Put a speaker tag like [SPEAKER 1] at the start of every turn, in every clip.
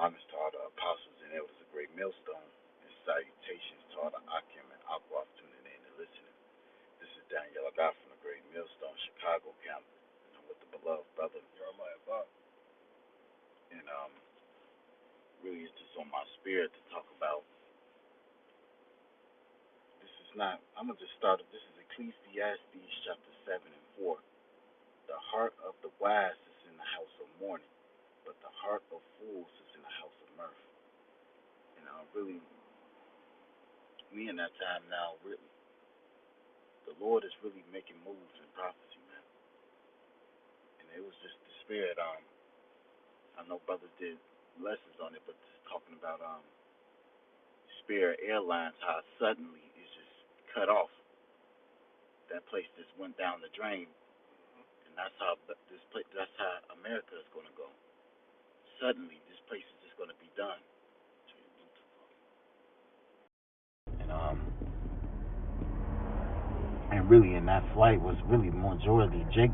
[SPEAKER 1] honors to all the apostles and elders of Great Millstone, and salutations to all the Akim and Aquaf tuning in and listening. This is Daniel. I got from the Great Millstone, Chicago campus, and I'm with the beloved brother Jeremiah Bob. And really, it's just on my spirit to talk about. This is not. I'm gonna just start. This is Ecclesiastes chapter 7 and 4. The heart of the wise is in the house of mourning, but the heart of fools is in the house of mirth. And really, we in that time now, really, the Lord is really making moves in prophecy, man. And it was just the spirit. I know brothers did lessons on it, but just talking about Spirit Airlines, how suddenly it's just cut off. That place just went down the drain, and that's how America is going to go. Suddenly, this place is just going to be done. And really, in that flight was really majority Jake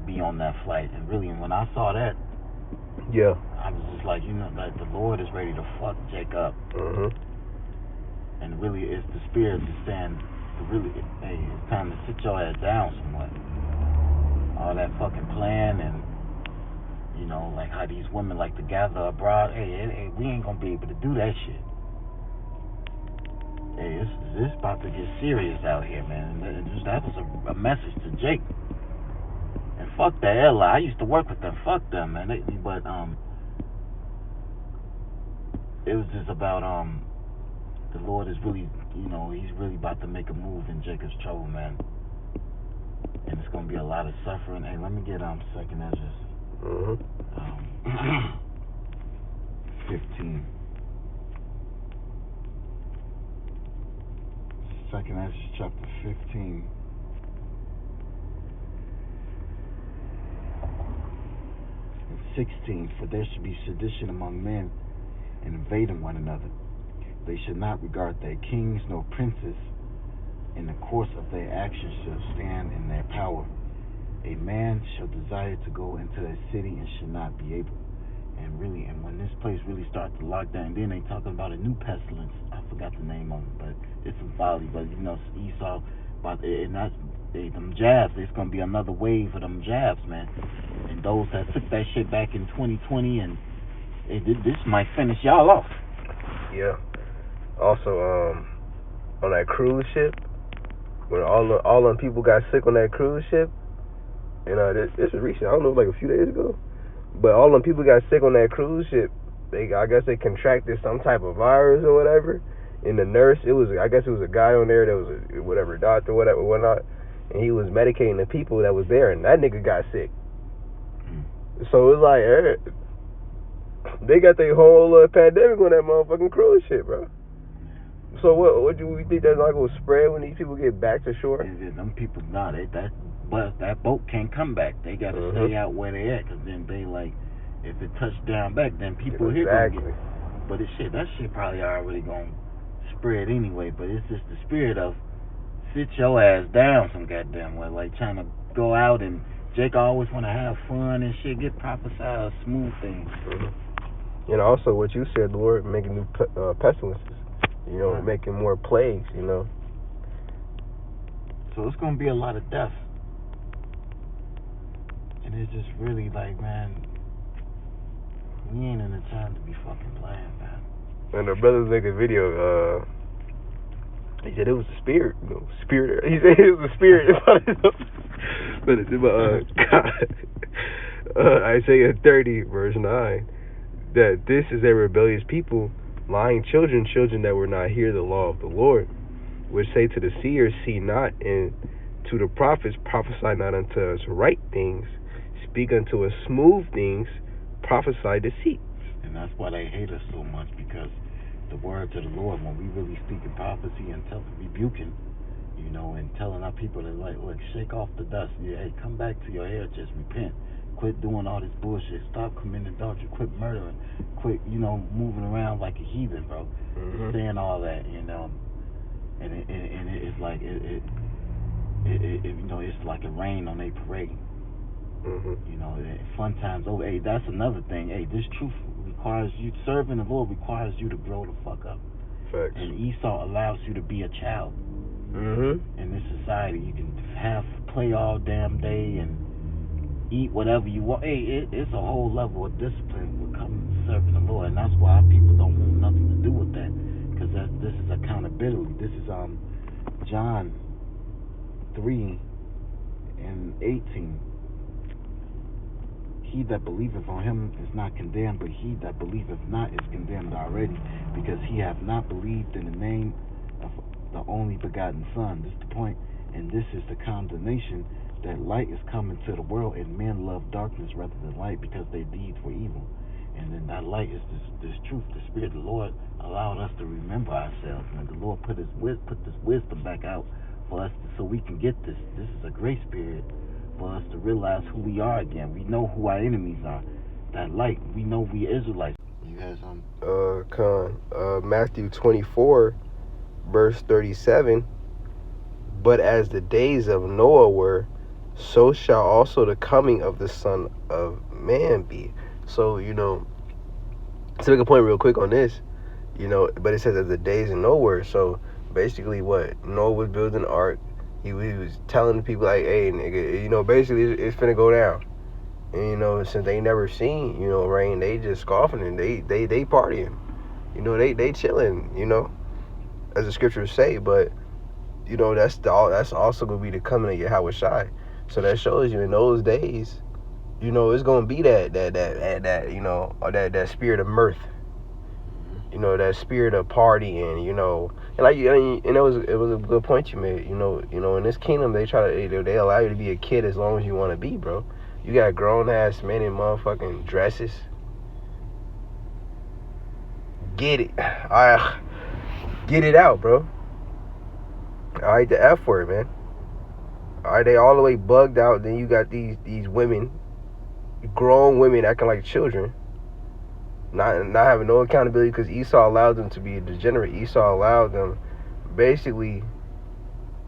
[SPEAKER 1] be on that flight, and really, when I saw that,
[SPEAKER 2] yeah,
[SPEAKER 1] I was just like, like the Lord is ready to fuck Jake up. And really, it's the spirit that's saying, really, hey, it's time to sit your ass down somewhat. All that fucking plan and, like how these women like to gather abroad. Hey, we ain't gonna be able to do that shit. Hey, this about to get serious out here, man. That was a message to Jake. And fuck that airline. I used to work with them. Fuck them, man. But it was just about the Lord is really, He's really about to make a move in Jacob's trouble, man. And it's gonna be a lot of suffering. Hey, let me get second Ezra. 15. Second Ezra chapter 15. And 16. For there should be sedition among men, and invading one another. They should not regard their kings nor princes. In the course of their actions shall stand in their power. A man shall desire to go into a city and should not be able. And when this place really starts to lock down, then they talking about a new pestilence. I forgot the name of it, but it's some folly. But Esau, them jabs. It's gonna be another wave of them jabs, man. And those that took that shit back in 2020, and this might finish y'all off.
[SPEAKER 2] Yeah. Also, on that cruise ship, when all them people got sick on that cruise ship, and this was recent. I don't know, like a few days ago. But all them people got sick on that cruise ship. I guess they contracted some type of virus or whatever. And the nurse, I guess it was a guy on there that was a doctor, whatnot, and he was medicating the people that was there, and that nigga got sick. So it's like, they got their whole pandemic on that motherfucking cruise ship, bro. So what do we think that's not gonna spread when these people get back to shore?
[SPEAKER 1] Them people, that boat can't come back. They gotta stay out where they at, cause then they if it touched down back, then people here gonna get. But that shit probably already gonna spread anyway. But it's just the spirit of sit your ass down some goddamn way, like trying to go out, and Jake always want to have fun and shit, get prophesied smooth things.
[SPEAKER 2] And also what you said, the Lord making new pestilences. Making more plagues,
[SPEAKER 1] So it's going to be a lot of death. And it's just really like, man, we ain't in the time to be fucking playing, man.
[SPEAKER 2] And the brothers make a video, he said it was the spirit, spirit. He said it was the spirit. But it's Isaiah 30, verse 9, that this is a rebellious people, lying children that will not hear the law of the Lord, which say to the seers, see not, and to the prophets, prophesy not unto us right things, speak unto us smooth things, prophesy deceit.
[SPEAKER 1] And that's why they hate us so much, because the words of the Lord, when we really speak in prophecy and rebuking, and telling our people to look, shake off the dust. Yeah, hey, come back to your heritage, repent. Quit doing all this bullshit. Stop committing adultery. Quit murdering. Quit, moving around like a heathen, bro. Just saying all that, and it's like it's like a rain on a parade. You know, fun times over. Hey, that's another thing. Hey, this truth requires you, serving the Lord requires you to grow the fuck up.
[SPEAKER 2] Facts.
[SPEAKER 1] And Esau allows you to be a child. In this society, you can play all damn day and eat whatever you want. Hey, it's a whole level of discipline with coming to serving the Lord, and that's why people don't want nothing to do with that, because this is accountability. This is John 3:18. He that believeth on him is not condemned, but he that believeth not is condemned already, because he hath not believed in the name of the only begotten Son. This is the point, and this is the condemnation, that light is come into the world, and men love darkness rather than light, because their deeds were evil. And then that light is this truth. The Spirit of the Lord allowed us to remember ourselves, and the Lord put this wisdom back out for us so we can get this. This is a grace period for us to realize who we are again. We know who our enemies are. That light. We know we Israelites. You had something?
[SPEAKER 2] Matthew 24, verse 37. But as the days of Noah were, so shall also the coming of the Son of Man be. So, to make a point real quick on this, but it says as the days of Noah were. So basically what? Noah was building an ark. He was telling the people like, hey, nigga, basically it's finna go down. And, since they never seen, rain, they just scoffing and they partying. They chilling, as the scriptures say. But, that's also going to be the coming of Yahweh Shai. So that shows you in those days, it's going to be that spirit of mirth. That spirit of partying, and it was a good point you made. In this kingdom they allow you to be a kid as long as you want to be, bro. You got grown ass men in motherfucking dresses. Get it, get it out, bro. All right, the F word, man. All right, they all the way bugged out. Then you got these women, grown women acting like children. Not having no accountability, because Esau allowed them to be a degenerate. Esau allowed them, basically,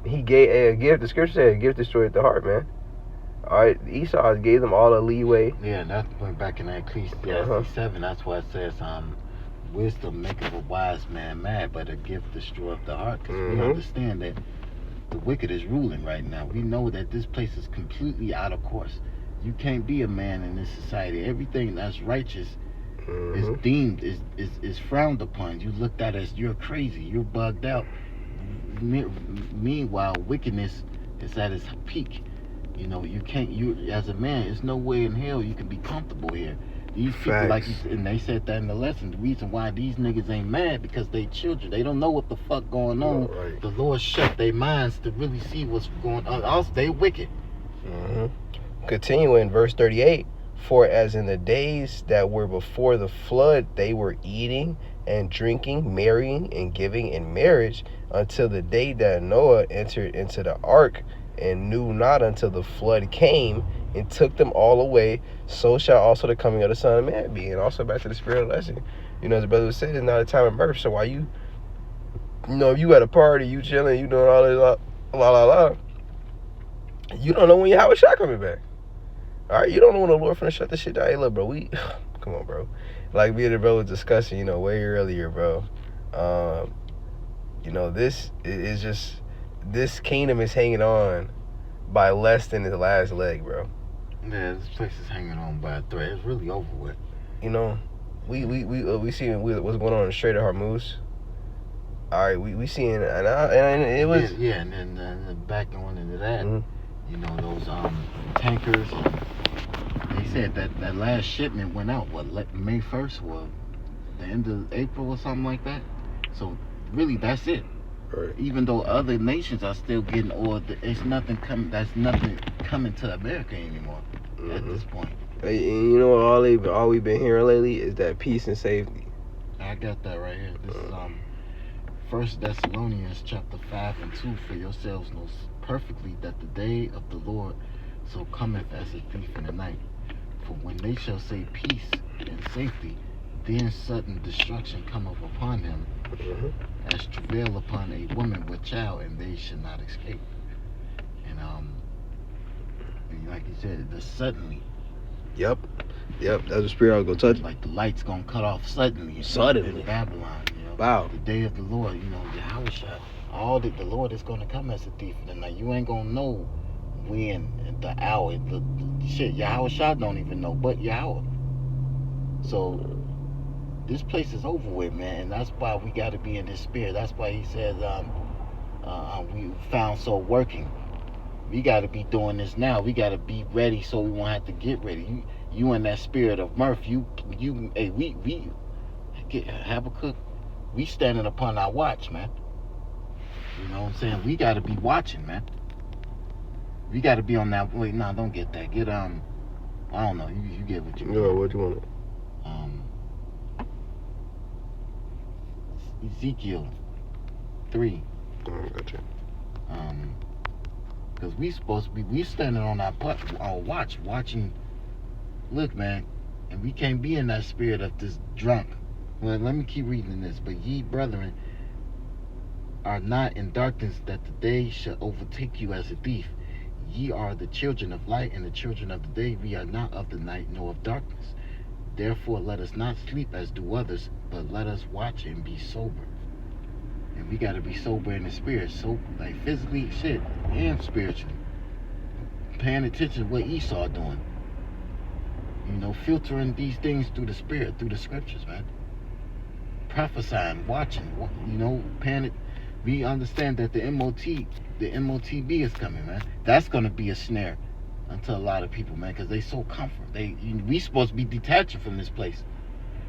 [SPEAKER 2] he gave a gift. The scripture said a gift destroyed the heart, man. All right, Esau gave them all the leeway.
[SPEAKER 1] Yeah, and that went back in that Ecclesiastes 7. That's why it says, wisdom maketh a wise man mad, but a gift destroyeth the heart. Because we understand that the wicked is ruling right now. We know that this place is completely out of course. You can't be a man in this society. Everything that's righteous is deemed, is frowned upon. You looked at as you're crazy, you're bugged out. Meanwhile, wickedness is at its peak. You can't, as a man, there's no way in hell you can be comfortable here. These people, and they said that in the lesson, the reason why these niggas ain't mad, because they children. They don't know what the fuck going on. Right. The Lord shut their minds to really see what's going on. Also, they wicked.
[SPEAKER 2] Continuing, verse 38. For as in the days that were before the flood, they were eating and drinking, marrying and giving in marriage, until the day that Noah entered into the ark, and knew not until the flood came and took them all away. So shall also the coming of the Son of Man be. And also back to the spirit lesson, as the brother said, it's not a time of mirth. So while you you at a party, you chilling, you doing all this la, you don't know when Yahweh Shai coming back. All right, you don't know when the Lord finna shut this shit down. Hey, look, bro, come on, bro. Like me and the bro was discussing, way earlier, bro. This is just, this kingdom is hanging on by less than its last leg, bro.
[SPEAKER 1] Yeah, this place is hanging on by a thread. It's really over with.
[SPEAKER 2] We seeing what's going on in the Strait of Hormuz. All right, we seeing, and it was
[SPEAKER 1] and then back on into that, those tankers. They said that last shipment went out May 1st, or the end of April or something like that. So really, that's it.
[SPEAKER 2] Right.
[SPEAKER 1] Even though other nations are still getting oil, it's nothing coming. That's nothing coming to America anymore at this point.
[SPEAKER 2] And all we've been hearing lately is that peace and safety.
[SPEAKER 1] I got that right here. This is 1 Thessalonians chapter 5 and 2. For yourselves know perfectly that the day of the Lord so cometh as a thief in the night. For when they shall say peace and safety, then sudden destruction cometh upon them, as travail upon a woman with child, and they shall not escape. And Like you said, the suddenly.
[SPEAKER 2] Yep. That's the spirit I was gonna touch.
[SPEAKER 1] Like the lights gonna cut off suddenly.
[SPEAKER 2] Suddenly.
[SPEAKER 1] In Babylon,
[SPEAKER 2] Wow.
[SPEAKER 1] The day of the Lord, Yahweh all the Lord is gonna come as a thief in the night. You ain't gonna know when, the hour, the shit. Yahweh don't even know, but Yahweh. So this place is over with, man, and that's why we got to be in this spirit. That's why he says, we found so working. We got to be doing this now. We got to be ready so we won't have to get ready. You in that spirit of mirth. Hey, we get Habakkuk. We standing upon our watch, man. You know what I'm saying? We got to be watching, man. We got to be on that. Wait, no, don't get that. Get I don't know. You get what you want.
[SPEAKER 2] Yeah, what you want?
[SPEAKER 1] Ezekiel 3.
[SPEAKER 2] Gotcha.
[SPEAKER 1] Because we standing on our watch, watching. Look, man, and we can't be in that spirit of this drunk. Well, let me keep reading this. But ye, brethren, are not in darkness, that the day shall overtake you as a thief. Ye are the children of light and the children of the day. We are not of the night nor of darkness. Therefore, let us not sleep as do others, but let us watch and be sober. And we got to be sober in the spirit, so like physically, shit, and spiritually. Paying attention to what Esau doing. Filtering these things through the spirit, through the scriptures, man. Prophesying, watching, paying it. We understand that the MOTB is coming, man. That's gonna be a snare unto a lot of people, man, because they so comfort. We supposed to be detaching from this place,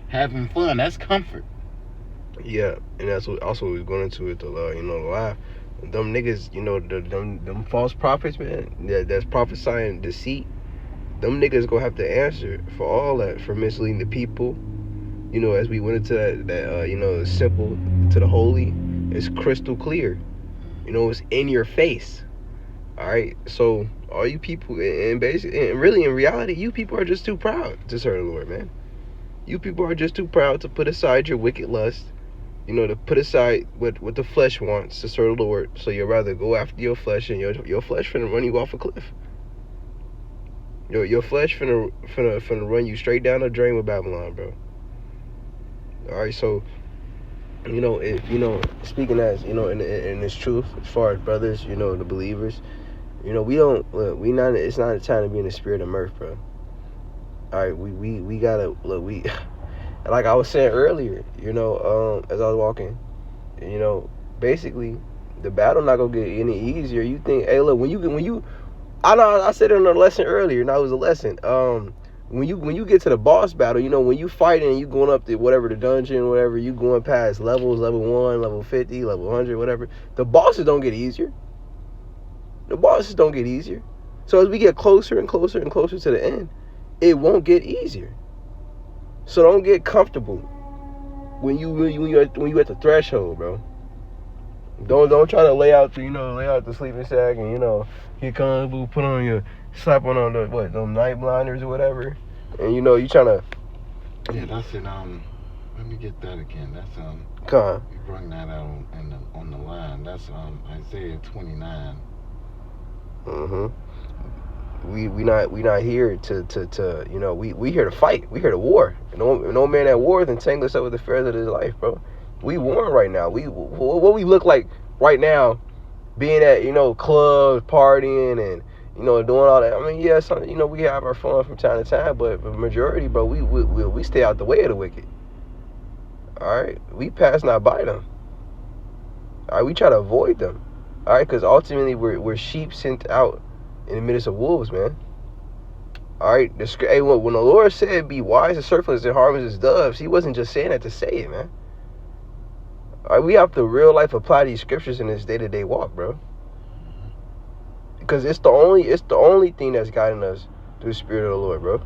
[SPEAKER 1] having fun. That's comfort.
[SPEAKER 2] Yeah, and that's what also we was going into it. The lie. Them niggas, them false prophets, man. That's prophesying deceit. Them niggas gonna have to answer for all that, for misleading the people. As we went into that simple to the holy, it's crystal clear. It's in your face. All right, so all you people, and basically, and really in reality, you people are just too proud to serve the Lord, man. You people are just too proud to put aside your wicked lust, to put aside what the flesh wants to serve the Lord. So you'd rather go after your flesh, and your flesh finna run you off a cliff. Your flesh finna run you straight down the drain with Babylon, bro. All right, so if speaking as in this truth, as far as brothers, the believers, we not. It's not a time to be in the spirit of mirth, bro. All right, we gotta look. We like I was saying earlier, as I was walking, basically the battle not gonna get any easier. You think, hey, look, when you I know I said it in a lesson earlier, and that was a lesson. When you get to the boss battle, when you fighting and you going up to whatever the dungeon, whatever, you going past levels, level 1, level 50, level 100, whatever, the bosses don't get easier. The bosses don't get easier. So as we get closer and closer and closer to the end, it won't get easier. So don't get comfortable when you at the threshold, bro. Don't try to lay out the sleeping sack and get comfortable, slap on them night blinders or whatever, and you trying to.
[SPEAKER 1] Yeah, that's it. Let me get that again. That's
[SPEAKER 2] Con.
[SPEAKER 1] You bring that out on the line. That's Isaiah 29.
[SPEAKER 2] We not here to we here to fight. We here to war. No man at war then tangle us up with the affairs of his life, bro. We warring right now. What we look like right now, being at clubs, partying, and doing all that. I mean, yeah, we have our fun from time to time, but the majority, bro, we stay out the way of the wicked. All right, we pass not by them. All right, we try to avoid them. All right, because ultimately we're sheep sent out in the midst of wolves, man. All right, when the Lord said, "Be wise as serpents and harmless as doves," He wasn't just saying that to say it, man. All right, we have to real life apply these scriptures in this day-to-day walk, bro. Because it's the only thing that's guiding us through the Spirit of the Lord, bro.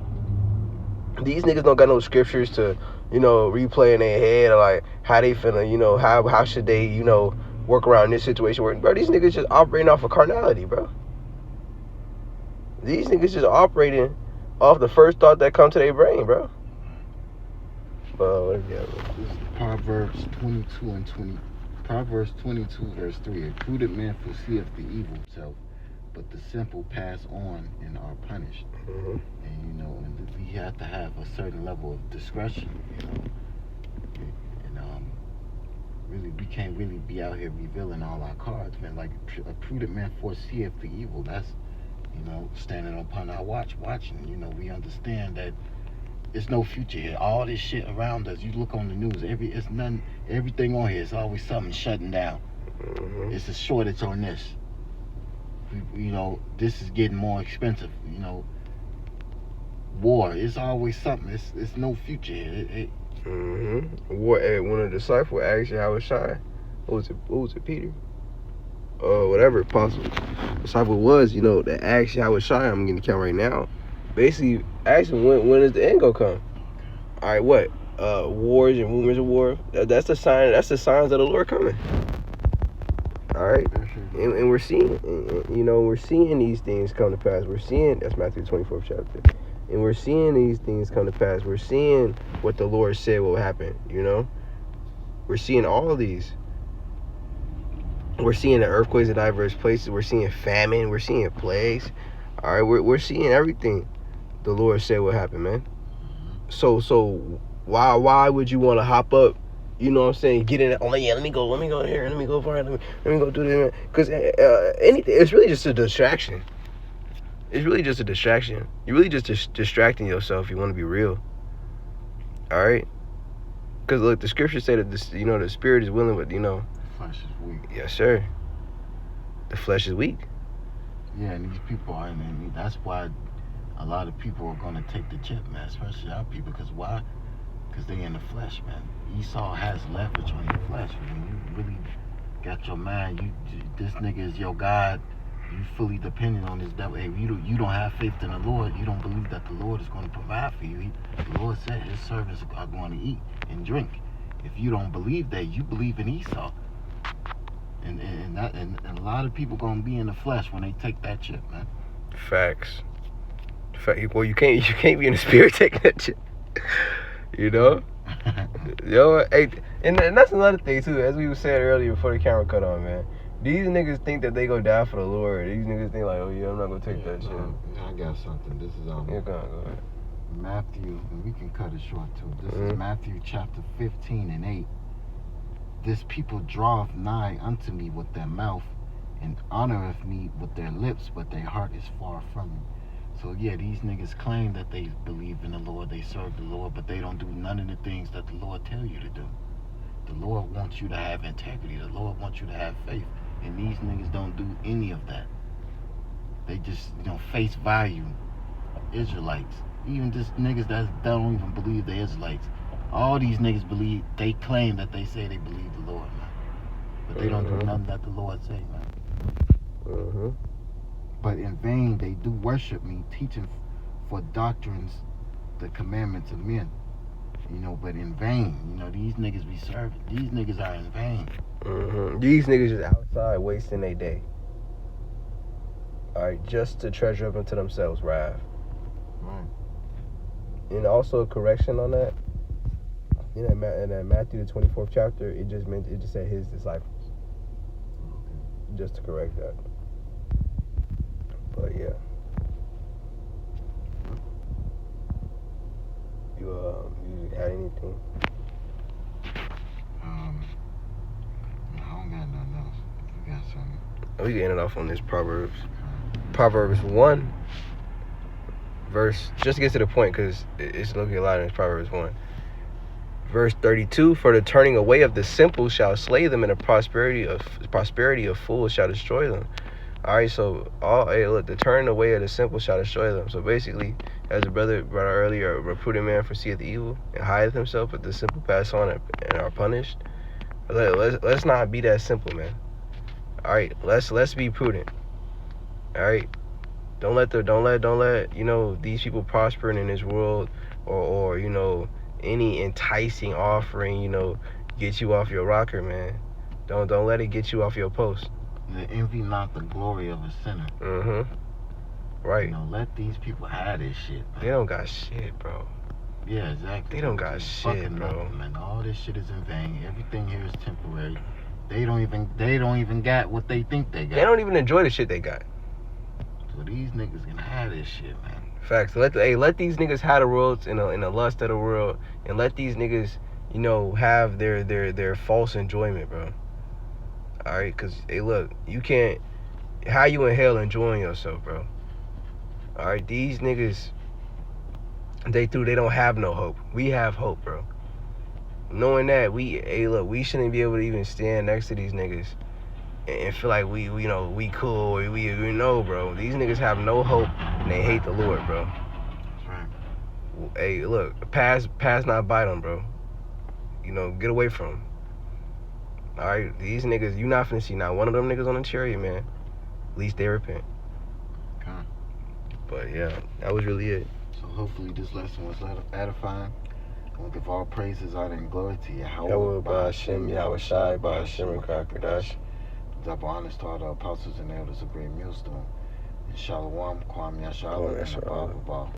[SPEAKER 2] These niggas don't got no scriptures to, replay in their head, or like how they finna, how should they, work around this situation. Bro, these niggas just operating off of carnality, bro. These niggas just operating off the first thought that come to their brain, bro. But what bro?
[SPEAKER 1] This is Proverbs 22 and 20. Proverbs 22 verse 3. A prudent man foreseeth the evil himself, but the simple pass on and are punished.
[SPEAKER 2] Mm-hmm.
[SPEAKER 1] And we have to have a certain level of discretion. And really, we can't really be out here revealing all our cards, man. Like a prudent man foreseeth the evil. That's standing upon our watch, watching. We understand that there's no future here. All this shit around us. You look on the news. Everything on here is always something shutting down.
[SPEAKER 2] Mm-hmm.
[SPEAKER 1] It's a shortage on this. This is getting more expensive. War. It's always something. It's no future here.
[SPEAKER 2] Mm-hmm. When a disciple asked you how it shine, what was it, Peter? Whatever apostle disciple was, that asked you how it shine. I'm getting the count right now. Basically, asking when is the end gonna come? All right, what? Wars and rumors of war. That's the sign. That's the signs of the Lord coming. All right, and we're seeing, we're seeing these things come to pass. We're seeing that's Matthew 24th chapter, and we're seeing these things come to pass. We're seeing what the Lord said will happen. We're seeing all of these. We're seeing the earthquakes in diverse places. We're seeing famine. We're seeing plagues. All right, we're seeing everything the Lord said will happen, man. So why would you want to hop up? You know what I'm saying? Get in it. Oh yeah, let me go here. Let me go far. Let me go do this. Because anything, it's really just a distraction. It's really just a distraction. You're really just distracting yourself. You want to be real. All right. Because look, the scriptures say that the spirit is willing, but
[SPEAKER 1] the flesh is weak.
[SPEAKER 2] Yes, sir. The flesh is weak.
[SPEAKER 1] Yeah, and these people are, and that's why a lot of people are going to take the chip, man, especially our people. Because why? Because they in the flesh, man. Esau has leverage on your flesh. When you really got your mind, this nigga is your God. You fully dependent on this devil. Hey, you don't have faith in the Lord. You don't believe that the Lord is going to provide for you. The Lord said his servants are going to eat and drink. If you don't believe that, you believe in Esau. And a lot of people gonna be in the flesh when they take that chip, man.
[SPEAKER 2] Facts. Well, you can't be in the spirit taking that chip. Yo, hey, and that's another thing too. As we were saying earlier before the camera cut on, man. These niggas think that they gonna die for the Lord. These niggas think like, oh yeah, I'm not gonna take that shit.
[SPEAKER 1] I got something. This is
[SPEAKER 2] go ahead.
[SPEAKER 1] Matthew, and we can cut it short too. This is Matthew chapter 15 and 8. This people draweth nigh unto me with their mouth, and honoreth me with their lips, but their heart is far from me. So yeah, these niggas claim that they believe in the Lord, they serve the Lord, but they don't do none of the things that the Lord tell you to do. The Lord wants you to have integrity. The Lord wants you to have faith. And these niggas don't do any of that. They just, face value Israelites. Even just niggas that don't even believe they're Israelites. All these niggas they claim that they say they believe the Lord, man. But they don't do nothing that the Lord say, man. But in vain they do worship me, teaching for doctrines the commandments of men. But in vain. These niggas be serving. These niggas are in vain.
[SPEAKER 2] These niggas is outside wasting their day. Alright, just to treasure up unto themselves wrath.
[SPEAKER 1] Right.
[SPEAKER 2] And also a correction on that. In that Matthew the 24th chapter, it just said his disciples. Okay. Just to correct that. But yeah. You had anything?
[SPEAKER 1] I don't got nothing else. You got something?
[SPEAKER 2] We can end it off on this Proverbs 1 verse, just to get to the point, because it's looking a lot in this Proverbs 1. Verse 32, for the turning away of the simple shall slay them, and the prosperity of fools shall destroy them. All right, so the turning away of the simple shall destroy them. So basically, as the brother brought out earlier, a prudent man foreseeth evil and hideth himself, but the simple pass on and are punished. Let's not be that simple, man. All right, let's be prudent. All right, don't let these people prospering in this world, or any enticing offering, get you off your rocker, man. Don't let it get you off your post.
[SPEAKER 1] Envy not the glory of a sinner.
[SPEAKER 2] Right.
[SPEAKER 1] Let these people have this shit, man.
[SPEAKER 2] They don't got shit, bro.
[SPEAKER 1] Yeah, exactly.
[SPEAKER 2] They don't got shit, bro.
[SPEAKER 1] Nothing, man. All this shit is in vain. Everything here is temporary. They don't even got what they think they got.
[SPEAKER 2] They don't even enjoy the shit they got.
[SPEAKER 1] So these niggas can have this shit, man.
[SPEAKER 2] Facts. Let these niggas have the world in the lust of the world, and let these niggas, have their false enjoyment, bro. All right, cause look, you can't. How you in hell enjoying yourself, bro? All right, these niggas, they don't have no hope. We have hope, bro. Knowing that, we shouldn't be able to even stand next to these niggas and feel like we cool or we know, bro. These niggas have no hope and they hate the Lord, bro.
[SPEAKER 1] That's right.
[SPEAKER 2] Hey, look, pass not by them, bro. Get away from them. All right, these niggas, you not finna see not one of them niggas on the chariot, man. At least they repent.
[SPEAKER 1] Okay.
[SPEAKER 2] But yeah, that was really it.
[SPEAKER 1] So hopefully this lesson was edifying. I want to give all praises, honor, and glory to Yahweh,
[SPEAKER 2] Ba'ashem, Yahweh Shai, Ba'ashem, and Kakadash.
[SPEAKER 1] Double honors to all the apostles and elders of Great Millstone. And Shalom, Kwam Yashala, and Abba.